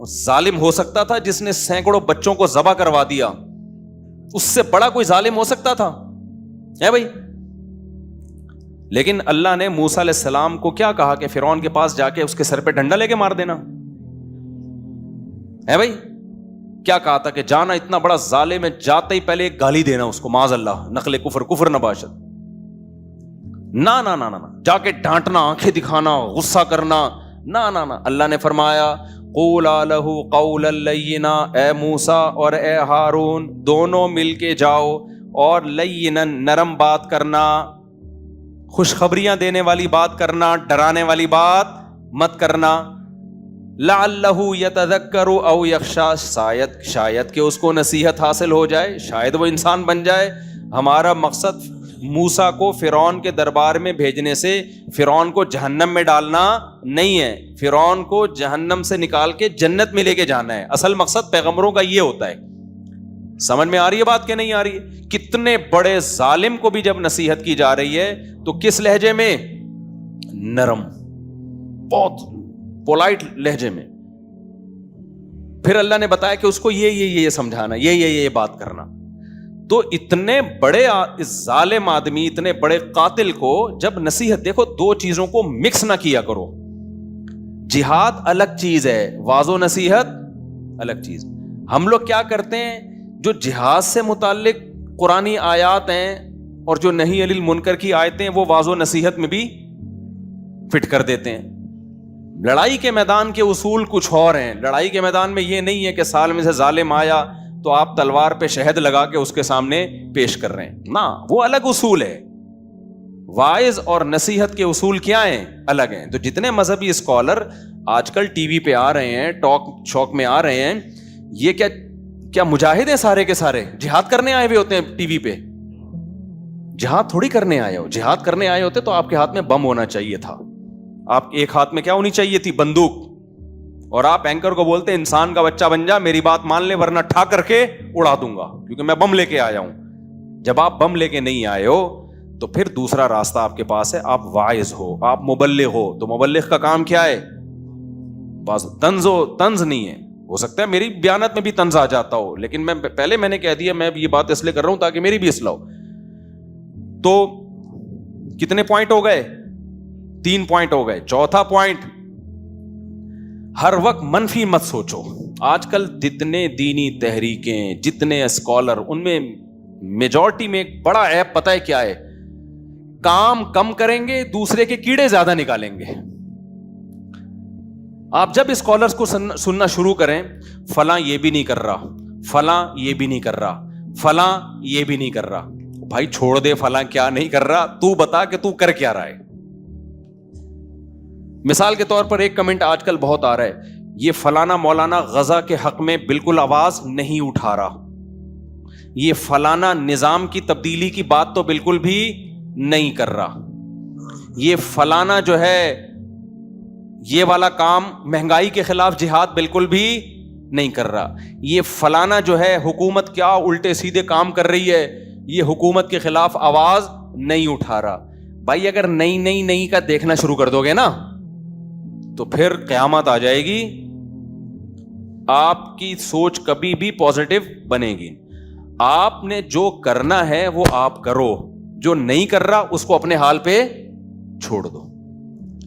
ظالم ہو سکتا تھا جس نے سینکڑوں بچوں کو ذبح کروا دیا، اس سے بڑا کوئی ظالم ہو سکتا تھا ہے بھائی؟ لیکن اللہ نے موسیٰ علیہ السلام کو کیا کہا کہ فرعون کے پاس جا کے اس کے سر پہ ڈنڈا لے کے مار دینا ہے بھائی؟ کیا کہا تھا کہ جانا اتنا بڑا ظالم ہے، جاتے ہی پہلے ایک گالی دینا اس کو، معاذ اللہ، نقل کفر نباشت، نہ نہ نہ نہ جا کے ڈانٹنا، آنکھیں دکھانا، غصہ کرنا، نہ نہ نہ۔ اللہ نے فرمایا قولا لہ قولا لینا، اے موسیٰ اور اے ہارون دونوں مل کے جاؤ اور لینا نرم بات کرنا، خوشخبریاں دینے والی بات کرنا، ڈرانے والی بات مت کرنا۔ لعلہ یتذکر او یخشی، شاید کہ اس کو نصیحت حاصل ہو جائے، شاید وہ انسان بن جائے۔ ہمارا مقصد موسیٰ کو فرعون کے دربار میں بھیجنے سے فرعون کو جہنم میں ڈالنا نہیں ہے، فرعون کو جہنم سے نکال کے جنت میں لے کے جانا ہے۔ اصل مقصد پیغمبروں کا یہ ہوتا ہے۔ سمجھ میں آ رہی ہے بات کہ نہیں آ رہی ہے؟ کتنے بڑے ظالم کو بھی جب نصیحت کی جا رہی ہے تو کس لہجے میں؟ نرم، بہت پولائٹ لہجے میں۔ پھر اللہ نے بتایا کہ اس کو یہ سمجھانا، یہ بات کرنا۔ تو اتنے بڑے ظالم آدمی، اتنے بڑے قاتل کو جب نصیحت، دیکھو دو چیزوں کو مکس نہ کیا کرو، جہاد الگ چیز ہے، واعظ و نصیحت الگ چیز۔ ہم لوگ کیا کرتے ہیں، جو جہاد سے متعلق قرآنی آیات ہیں اور جو نہی عن المنکر کی آیتیں وہ واعظ و نصیحت میں بھی فٹ کر دیتے ہیں۔ لڑائی کے میدان کے اصول کچھ اور ہیں۔ لڑائی کے میدان میں یہ نہیں ہے کہ سال میں سے ظالم آیا تو آپ تلوار پہ شہد لگا کے اس کے سامنے پیش کر رہے ہیں، نہ، وہ الگ اصول ہے۔ واعظ اور نصیحت کے اصول کیا ہیں؟ الگ ہیں۔ تو جتنے مذہبی اسکالر آج کل ٹی وی پہ آ رہے ہیں، ٹاک شوق میں آ رہے ہیں، یہ کیا مجاہد ہیں سارے کے سارے؟ جہاد کرنے آئے ہوئے ہوتے ہیں ٹی وی پہ؟ جہاد تھوڑی کرنے آئے ہو۔ جہاد کرنے آئے ہوتے تو آپ کے ہاتھ میں بم ہونا چاہیے تھا، آپ ایک ہاتھ میں کیا ہونی چاہیے تھی؟ بندوق، اور آپ اینکر کو بولتے انسان کا بچہ بن جا، میری بات مان لے ورنہ ٹھا کر کے اڑا دوں گا، کیونکہ میں بم لے کے آیا ہوں۔ جب آپ بم لے کے نہیں آئے ہو تو پھر دوسرا راستہ آپ کے پاس ہے، آپ واعظ ہو، آپ مبلغ ہو۔ تو مبلغ کا کام کیا ہے؟ بس طنز نہیں ہے، ہو سکتا ہے میری بیانات میں بھی طنز آ جاتا ہو، لیکن میں نے کہہ دیا میں یہ بات اس لیے کر رہا ہوں تاکہ میری بھی اصلاح ہو۔ تو کتنے پوائنٹ ہو گئے؟ 3 پوائنٹ ہو گئے۔ چوتھا پوائنٹ، ہر وقت منفی مت سوچو۔ آج کل جتنے دینی تحریکیں، جتنے اسکالر، ان میں میجورٹی میں ایک بڑا عیب پتہ ہے کیا ہے؟ کام کم کریں گے، دوسرے کے کیڑے زیادہ نکالیں گے۔ آپ جب اسکالرز کو سننا شروع کریں، فلاں یہ بھی نہیں کر رہا، فلاں یہ بھی نہیں کر رہا، فلاں یہ بھی نہیں کر رہا، بھائی چھوڑ دے فلاں کیا نہیں کر رہا، تو بتا کہ تو کر کیا رہا ہے۔ مثال کے طور پر ایک کمنٹ آج کل بہت آ رہا ہے، یہ فلانا مولانا غزہ کے حق میں بالکل آواز نہیں اٹھا رہا، یہ فلانا نظام کی تبدیلی کی بات تو بالکل بھی نہیں کر رہا، یہ فلانا جو ہے یہ والا کام مہنگائی کے خلاف جہاد بالکل بھی نہیں کر رہا، یہ فلانا جو ہے حکومت کیا الٹے سیدھے کام کر رہی ہے، یہ حکومت کے خلاف آواز نہیں اٹھا رہا۔ بھائی اگر نئی کا دیکھنا شروع کر دو گے نا تو پھر قیامت آ جائے گی، آپ کی سوچ کبھی بھی پازیٹو بنے گی۔ آپ نے جو کرنا ہے وہ آپ کرو، جو نہیں کر رہا اس کو اپنے حال پہ چھوڑ دو۔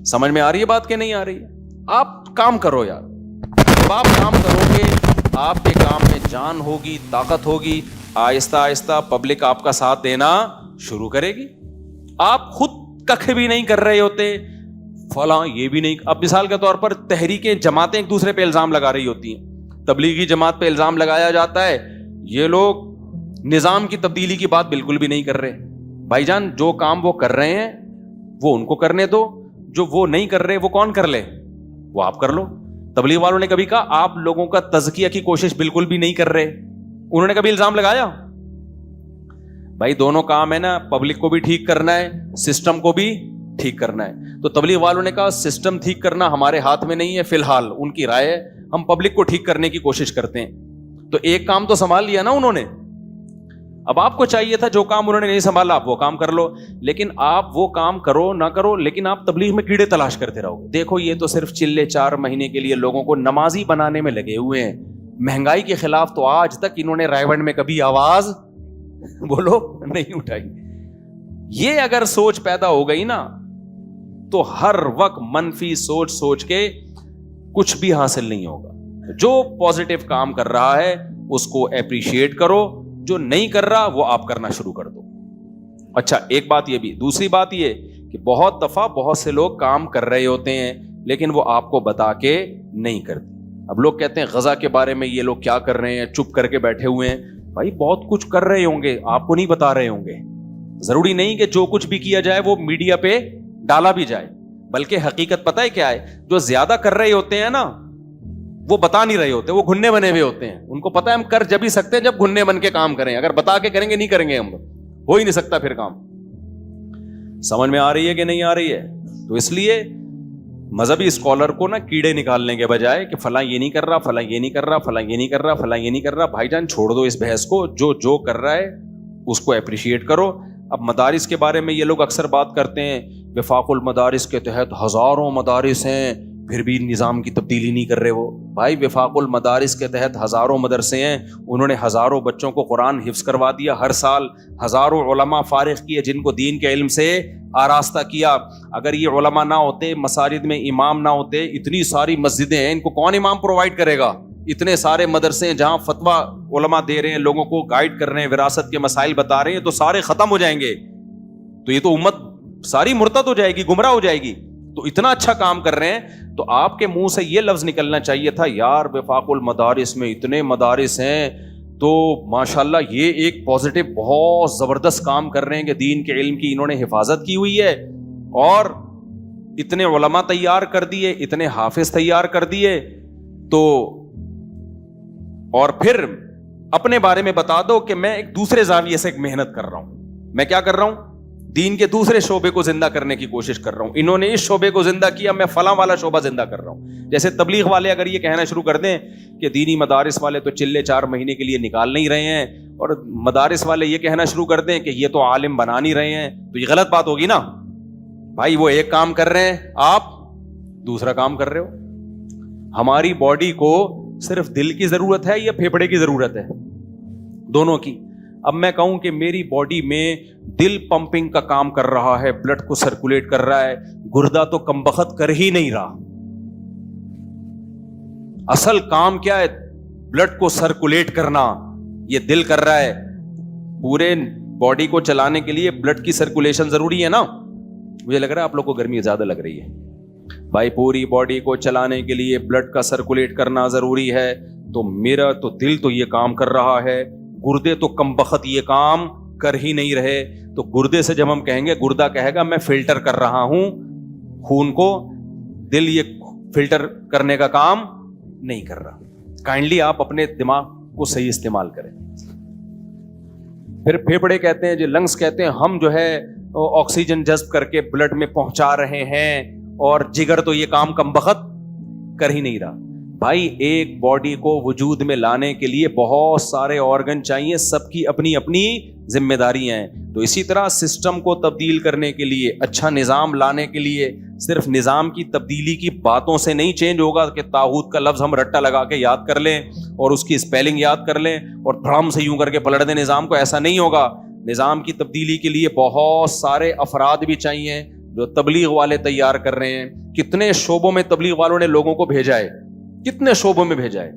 سمجھ میں آ رہی ہے بات کہ نہیں آ رہی ہے؟ آپ کام کرو یار، جب آپ کام کرو گے آپ کے کام میں جان ہوگی، طاقت ہوگی، آہستہ آہستہ پبلک آپ کا ساتھ دینا شروع کرے گی۔ آپ خود کخ بھی نہیں کر رہے ہوتے، فلاں یہ بھی نہیں۔ اب مثال کے طور پر تحریکیں، جماعتیں ایک دوسرے پہ الزام لگا رہی ہوتی ہیں، تبلیغی جماعت پہ الزام لگایا جاتا ہے یہ لوگ نظام کی تبدیلی کی بات بالکل بھی نہیں کر رہے۔ بھائی جان جو کام وہ کر رہے ہیں وہ ان کو کرنے دو، جو وہ نہیں کر رہے وہ کون کر لے؟ وہ آپ کر لو۔ تبلیغ والوں نے کبھی کہا آپ لوگوں کا تزکیہ کی کوشش بالکل بھی نہیں کر رہے؟ انہوں نے کبھی الزام لگایا؟ بھائی دونوں کام ہے نا، پبلک کو بھی ٹھیک کرنا ہے، سسٹم کو بھی ٹھیک کرنا ہے۔ تو تبلیغ والوں نے کہا سسٹم ٹھیک کرنا ہمارے ہاتھ میں نہیں ہے، فی الحال ان کی رائے ہے، ہم پبلک کو ٹھیک کرنے کی کوشش کرتے ہیں۔ تو ایک کام تو سنبھال لیا نا انہوں نے۔ اب آپ کو چاہیے تھا جو کام انہوں نے نہیں سنبھالا آپ وہ کام کر لو, لیکن آپ وہ کام کرو نہ کرو, لیکن آپ تبلیغ میں کیڑے تلاش کرتے رہو گے. دیکھو یہ تو صرف چلے 4 مہینے کے لیے لوگوں کو نمازی بنانے میں لگے ہوئے ہیں. مہنگائی کے خلاف تو آج تک انہوں نے رائے میں کبھی آواز بولو نہیں اٹھائی. یہ اگر سوچ پیدا ہو گئی نا تو ہر وقت منفی سوچ کے کچھ بھی حاصل نہیں ہوگا. جو پازیٹیو کام کر رہا ہے اس کو اپریشیٹ کرو, جو نہیں کر رہا وہ آپ کرنا شروع کر دو. اچھا ایک بات یہ بھی, دوسری بات یہ کہ بہت دفعہ بہت سے لوگ کام کر رہے ہوتے ہیں لیکن وہ آپ کو بتا کے نہیں کرتے. اب لوگ کہتے ہیں غزہ کے بارے میں یہ لوگ کیا کر رہے ہیں, چپ کر کے بیٹھے ہوئے ہیں. بھائی بہت کچھ کر رہے ہوں گے, آپ کو نہیں بتا رہے ہوں گے. ضروری نہیں کہ جو کچھ بھی کیا جائے وہ میڈیا پہ ڈالا بھی جائے, بلکہ حقیقت پتہ ہے کیا ہے, جو زیادہ کر رہے ہوتے ہیں نا وہ بتا نہیں رہے ہوتے, وہ گھننے بنے ہوئے ہوتے ہیں. ان کو پتہ ہے ہم کر جب ہی سکتے ہیں جب گھننے بن کے کام کریں, اگر بتا کے کریں گے نہیں کریں گے, ہم ہو ہی نہیں سکتا پھر کام. سمجھ میں آ رہی ہے کہ نہیں آ رہی ہے؟ تو اس لیے مذہبی اسکالر کو نا کیڑے نکالنے کے بجائے کہ فلاں یہ نہیں کر رہا, فلاں یہ نہیں کر رہا, فلاں یہ نہیں کر رہا, فلاں یہ نہیں کر رہا, بھائی جان چھوڑ دو اس بحث کو, جو کر رہا ہے اس کو اپریشیٹ کرو. اب مدارس کے بارے میں یہ لوگ اکثر بات کرتے ہیں, وفاق المدارس کے تحت ہزاروں مدارس ہیں پھر بھی نظام کی تبدیلی نہیں کر رہے. وہ بھائی وفاق المدارس کے تحت ہزاروں مدرسے ہیں, انہوں نے ہزاروں بچوں کو قرآن حفظ کروا دیا, ہر سال ہزاروں علماء فارغ کیے جن کو دین کے علم سے آراستہ کیا. اگر یہ علماء نہ ہوتے, مساجد میں امام نہ ہوتے, اتنی ساری مسجدیں ہیں, ان کو کون امام پرووائڈ کرے گا؟ اتنے سارے مدرسے ہیں جہاں فتویٰ علماء دے رہے ہیں, لوگوں کو گائیڈ کر رہے ہیں, وراثت کے مسائل بتا رہے ہیں, تو سارے ختم ہو جائیں گے, تو یہ تو امت ساری مرتد ہو جائے گی, گمراہ ہو جائے گی. تو اتنا اچھا کام کر رہے ہیں, تو آپ کے منہ سے یہ لفظ نکلنا چاہیے تھا, یار وفاق المدارس میں اتنے مدارس ہیں تو ماشاءاللہ یہ ایک پازیٹیو بہت زبردست کام کر رہے ہیں کہ دین کے علم کی انہوں نے حفاظت کی ہوئی ہے, اور اتنے علماء تیار کر دیے, اتنے حافظ تیار کر دیے. تو اور پھر اپنے بارے میں بتا دو کہ میں ایک دوسرے زاویے سے ایک محنت کر رہا ہوں. میں کیا کر رہا ہوں؟ دین کے دوسرے شعبے کو زندہ کرنے کی کوشش کر رہا ہوں. انہوں نے اس شعبے کو زندہ کیا, میں فلاں والا شعبہ زندہ کر رہا ہوں. جیسے تبلیغ والے اگر یہ کہنا شروع کر دیں کہ دینی مدارس والے تو چلے 4 مہینے کے لیے نکال نہیں رہے ہیں, اور مدارس والے یہ کہنا شروع کر دیں کہ یہ تو عالم بنا نہیں رہے ہیں, تو یہ غلط بات ہوگی نا. بھائی وہ ایک کام کر رہے ہیں, آپ دوسرا کام کر رہے ہو. ہماری باڈی کو صرف دل کی ضرورت ہے یا پھیپھڑے کی ضرورت ہے؟ دونوں کی. اب میں کہوں کہ میری باڈی میں دل پمپنگ کا کام کر رہا ہے, بلڈ کو سرکولیٹ کر رہا ہے, گردہ تو کم بخت کر ہی نہیں رہا. اصل کام کیا ہے؟ بلڈ کو سرکولیٹ کرنا, یہ دل کر رہا ہے. پورے باڈی کو چلانے کے لیے بلڈ کی سرکولیشن ضروری ہے نا. مجھے لگ رہا ہے آپ لوگ کو گرمی زیادہ لگ رہی ہے. بھائی پوری باڈی کو چلانے کے لیے بلڈ کا سرکولیٹ کرنا ضروری ہے, تو میرا تو دل تو یہ کام کر رہا ہے, گردے تو کم بخت یہ کام کر ہی نہیں رہے. تو گردے سے جب ہم کہیں گے, گردہ کہے گا میں فلٹر کر رہا ہوں خون کو, دل یہ فلٹر کرنے کا کام نہیں کر رہا. کائنڈلی آپ اپنے دماغ کو صحیح استعمال کریں. پھر پھیپھڑے کہتے ہیں, جو لنگس کہتے ہیں, ہم جو ہے آکسیجن جذب کر کے بلڈ میں پہنچا رہے ہیں, اور جگر تو یہ کام کم بخت کر ہی نہیں رہا. بھائی ایک باڈی کو وجود میں لانے کے لیے بہت سارے آرگن چاہیے, سب کی اپنی اپنی ذمہ داریاں ہیں. تو اسی طرح سسٹم کو تبدیل کرنے کے لیے, اچھا نظام لانے کے لیے, صرف نظام کی تبدیلی کی باتوں سے نہیں چینج ہوگا کہ طاغوت کا لفظ ہم رٹا لگا کے یاد کر لیں اور اس کی اسپیلنگ یاد کر لیں اور دھڑام سے یوں کر کے پلٹ دیں نظام کو. ایسا نہیں ہوگا. نظام کی تبدیلی کے لیے بہت سارے افراد بھی چاہیے جو تبلیغ والے تیار کر رہے ہیں. کتنے شعبوں میں تبلیغ والوں نے لوگوں کو بھیجا ہے, کتنے شعبوں میں بھیجا ہے.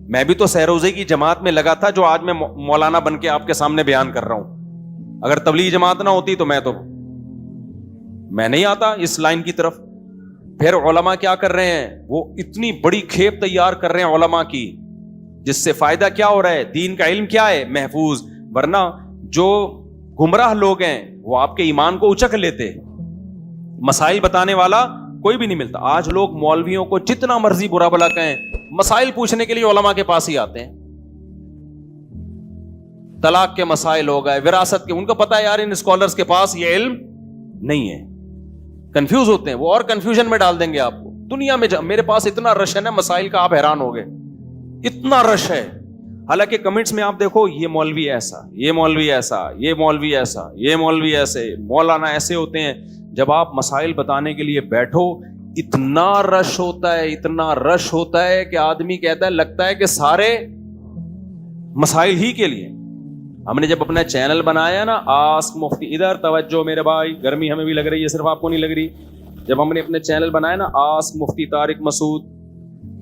میں بھی تو سہروزے کی جماعت میں لگا تھا جو آج میں مولانا بن کے آپ کے سامنے بیان کر رہا ہوں. اگر تبلیغ جماعت نہ ہوتی تو میں نہیں آتا اس لائن کی طرف. پھر علماء کیا کر رہے ہیں, وہ اتنی بڑی کھیپ تیار کر رہے ہیں علماء کی, جس سے فائدہ کیا ہو رہا ہے؟ دین کا علم کیا ہے؟ محفوظ. ورنہ جو گمراہ لوگ ہیں وہ آپ کے ایمان کو اچک لیتے, مسائل بتانے والا کوئی بھی نہیں ملتا. آج لوگ مولویوں کو جتنا مرضی برا بھلا کہیں, مسائل پوچھنے کے لیے علماء کے پاس ہی آتے ہیں. طلاق کے مسائل ہو گئے, وراثت کے, ان کو پتا ہے یار ان اسکالرز کے پاس یہ علم نہیں ہے, کنفیوز ہوتے ہیں وہ, اور کنفیوژن میں ڈال دیں گے آپ کو. دنیا میں میرے پاس اتنا رش ہے نا مسائل کا, آپ حیران ہو گئے, اتنا رش ہے. حالانکہ کمنٹس میں آپ دیکھو یہ مولوی ایسا, یہ مولوی ایسا, یہ مولوی ایسا, یہ مولوی ایسے, مولانا ایسے ہوتے ہیں. جب آپ مسائل بتانے کے لیے بیٹھو اتنا رش ہوتا ہے, اتنا رش ہوتا ہے کہ آدمی کہتا ہے لگتا ہے کہ سارے مسائل ہی کے لیے. ہم نے جب اپنا چینل بنایا نا آسک مفتی, ادھر توجہ میرے بھائی, گرمی ہمیں بھی لگ رہی ہے, صرف آپ کو نہیں لگ رہی. جب ہم نے اپنے چینل بنایا نا آسک مفتی طارق مسعود,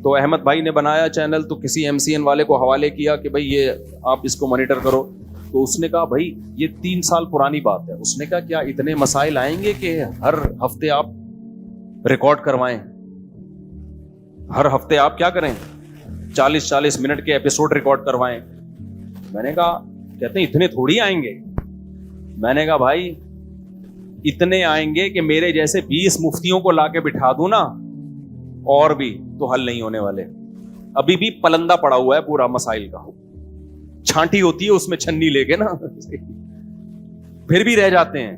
تو احمد بھائی نے بنایا چینل, تو کسی MCN والے کو حوالے کیا کہ بھائی یہ آپ اس کو مانیٹر کرو. تو اس نے کہا بھائی یہ 3 سال پرانی بات ہے. اس نے کہا کیا اتنے مسائل آئیں گے کہ ہر ہفتے آپ ریکارڈ کروائیں, ہر ہفتے آپ کیا کریں 40-40 منٹ کے ایپیسوڈ ریکارڈ کروائیں. میں نے کہا, کہتے ہیں اتنے تھوڑی آئیں گے. میں نے کہا بھائی اتنے آئیں گے کہ میرے جیسے 20 مفتیوں کو لا کے بٹھا دوں نا, اور بھی تو حل نہیں ہونے والے. ابھی بھی پلندہ پڑا ہوا ہے پورا مسائل کا, چھانٹی ہوتی ہے اس میں چھنی لے کے نا, پھر بھی رہ جاتے ہیں.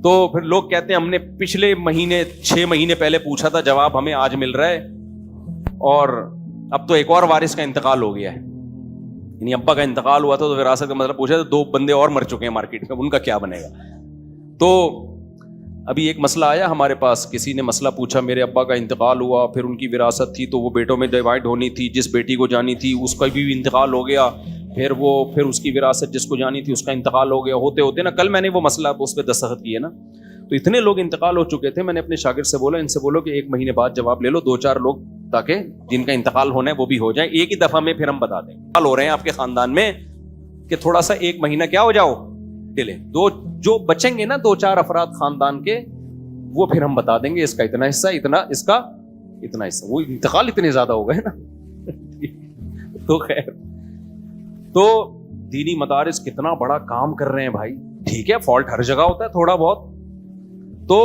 تو پھر لوگ کہتے ہیں ہم نے پچھلے مہینے 6 مہینے پہلے پوچھا تھا, جواب ہمیں آج مل رہا ہے, اور اب تو ایک اور وارث کا انتقال ہو گیا ہے. یعنی ابا کا انتقال ہوا تھا تو وراثت کا مطلب پوچھا تو 2 بندے اور مر چکے ہیں مارکیٹ میں, ان کا کیا بنے گا. تو ابھی ایک مسئلہ آیا ہمارے پاس, کسی نے مسئلہ پوچھا, میرے ابا کا انتقال ہوا, پھر ان کی وراثت تھی تو وہ بیٹوں میں ڈیوائڈ ہونی تھی, جس بیٹی کو جانی تھی اس کا بھی انتقال ہو گیا, پھر اس کی وراثت جس کو جانی تھی اس کا انتقال ہو گیا. ہوتے ہوتے نا کل میں نے وہ مسئلہ اس پہ دستخط کیے نا, تو اتنے لوگ انتقال ہو چکے تھے. میں نے اپنے شاگرد سے بولا, ان سے بولو کہ 1 مہینے بعد جواب لے لو 2-4 لوگ, تاکہ جن کا انتقال ہونا ہے وہ بھی ہو جائیں. ایک ہی دفعہ میں پھر ہم بتا دیں انتقال ہو رہے ہیں آپ کے خاندان میں, کہ تھوڑا سا 1 مہینہ کیا ہو جاؤ ڈیلے. جو بچیں گے نا 2-4 افراد خاندان کے, وہ پھر ہم بتا دیں گے اس کا اتنا حصہ, اتنا اس کا اتنا حصہ. وہ انتقال اتنے زیادہ ہو گئے نا. تو خیر, تو دینی مدارس کتنا بڑا کام کر رہے ہیں بھائی. ٹھیک ہے فالٹ ہر جگہ ہوتا ہے تھوڑا بہت, تو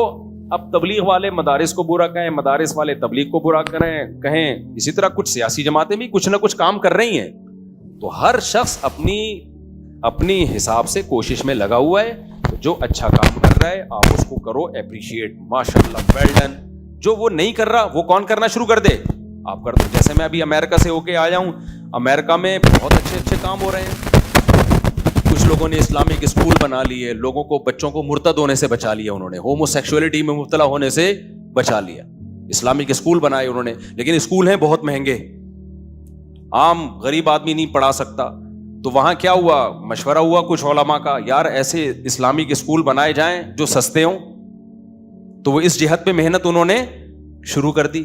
اب تبلیغ والے مدارس کو برا کہیں, مدارس والے تبلیغ کو برا کہیں. اسی طرح کچھ سیاسی جماعتیں بھی کچھ نہ کچھ کام کر رہی ہیں. تو ہر شخص اپنی حساب سے کوشش میں لگا ہوا ہے. جو اچھا کام کر رہا ہے آپ اس کو کرو اپریشیٹ, ماشاء اللہ, ویل ڈن. جو وہ نہیں کر رہا وہ کون کرنا شروع کر دے, آپ کر دو. جیسے میں ابھی امریکہ سے ہو کے آیا ہوں, امریکہ میں بہت اچھے کام ہو رہے ہیں. کچھ لوگوں نے اسلامک اسکول بنا لیے, لوگوں کو, بچوں کو مرتد ہونے سے بچا لیا انہوں نے, ہومو سیکسولیٹی میں مبتلا ہونے سے بچا لیا. اسلامک اسکول بنائے انہوں نے, لیکن اسکول ہیں بہت مہنگے, عام غریب آدمی نہیں پڑھا سکتا. تو وہاں کیا ہوا, مشورہ ہوا کچھ علماء کا, یار ایسے اسلامک اسکول بنائے جائیں جو سستے ہوں. تو وہ اس جہت پہ محنت انہوں نے شروع کر دی.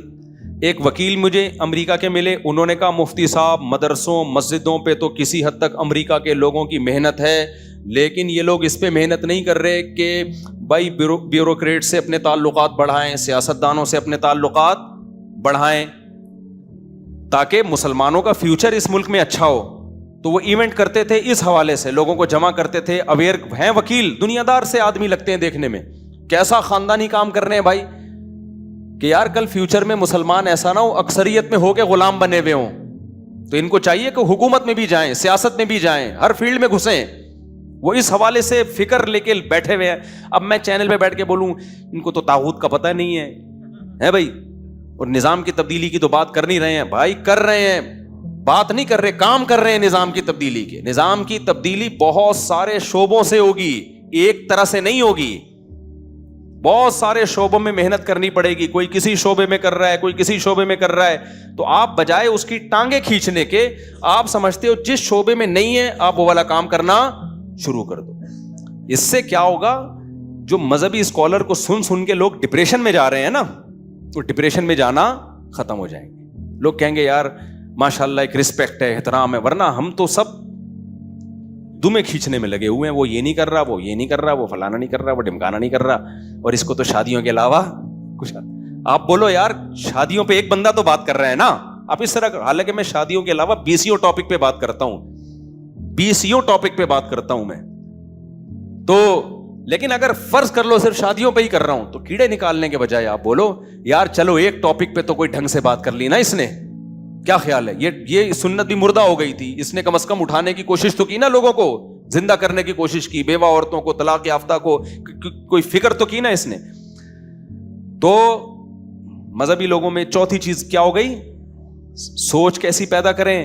ایک وکیل مجھے امریکہ کے ملے, انہوں نے کہا مفتی صاحب مدرسوں مسجدوں پہ تو کسی حد تک امریکہ کے لوگوں کی محنت ہے, لیکن یہ لوگ اس پہ محنت نہیں کر رہے کہ بھائی بیوروکریٹ سے اپنے تعلقات بڑھائیں, سیاستدانوں سے اپنے تعلقات بڑھائیں, تاکہ مسلمانوں کا فیوچر اس ملک میں اچھا ہو. تو وہ ایونٹ کرتے تھے اس حوالے سے, لوگوں کو جمع کرتے تھے. اویئر ہیں وکیل, دنیا دار سے آدمی لگتے ہیں دیکھنے میں, کیسا خاندانی کام کر رہے ہیں بھائی, کہ یار کل فیوچر میں مسلمان ایسا نہ ہو اکثریت میں ہو کے غلام بنے ہوئے ہوں. تو ان کو چاہیے کہ حکومت میں بھی جائیں, سیاست میں بھی جائیں, ہر فیلڈ میں گھسیں. وہ اس حوالے سے فکر لے کے بیٹھے ہوئے ہیں. اب میں چینل پہ بیٹھ کے بولوں, ان کو تو طاغوت کا پتہ نہیں ہے بھائی, اور نظام کی تبدیلی کی تو بات کر نہیں رہے ہیں بھائی, کر رہے ہیں, بات نہیں کر رہے, کام کر رہے ہیں نظام کی تبدیلی کے. نظام کی تبدیلی بہت سارے شعبوں سے ہوگی, ایک طرح سے نہیں ہوگی. بہت سارے شعبوں میں محنت کرنی پڑے گی. کوئی کسی شعبے میں کر رہا ہے, کوئی کسی شعبے میں کر رہا ہے. تو آپ بجائے اس کی ٹانگیں کھینچنے کے, آپ سمجھتے ہو جس شعبے میں نہیں ہے آپ وہ والا کام کرنا شروع کر دو. اس سے کیا ہوگا, جو مذہبی اسکالر کو سن کے لوگ ڈپریشن میں جا رہے ہیں نا, تو ڈپریشن میں جانا ختم ہو جائیں گے. لوگ کہیں گے یار ماشاء اللہ ایک رسپیکٹ ہے, احترام ہے, ورنہ ہم تو سب دمیں کھینچنے میں لگے ہوئے ہیں. وہ یہ نہیں کر رہا, وہ یہ نہیں کر رہا, وہ فلانا نہیں کر رہا, وہ ڈمکانا نہیں کر رہا, اور اس کو تو شادیوں کے علاوہ کچھ. آپ بولو یار شادیوں پہ ایک بندہ تو بات کر رہا ہے نا. آپ اس طرح, حالانکہ میں شادیوں کے علاوہ BCO ٹاپک پہ بات کرتا ہوں, BCO ٹاپک پہ بات کرتا ہوں میں تو. لیکن اگر فرض کر لو صرف شادیوں پہ ہی کر رہا ہوں, تو کیڑے نکالنے کے بجائے آپ بولو یار چلو ایک ٹاپک پہ تو کوئی ڈھنگ سے بات کر لی نا اس نے, کیا خیال ہے. یہ سنت بھی مردہ ہو گئی تھی, اس نے کم از کم اٹھانے کی کوشش تو کی نا, لوگوں کو زندہ کرنے کی کوشش کی, بیوہ عورتوں کو, طلاق یافتہ کو, کوئی فکر تو کی نا اس نے. تو مذہبی لوگوں میں چوتھی چیز کیا ہو گئی, سوچ کیسی پیدا کریں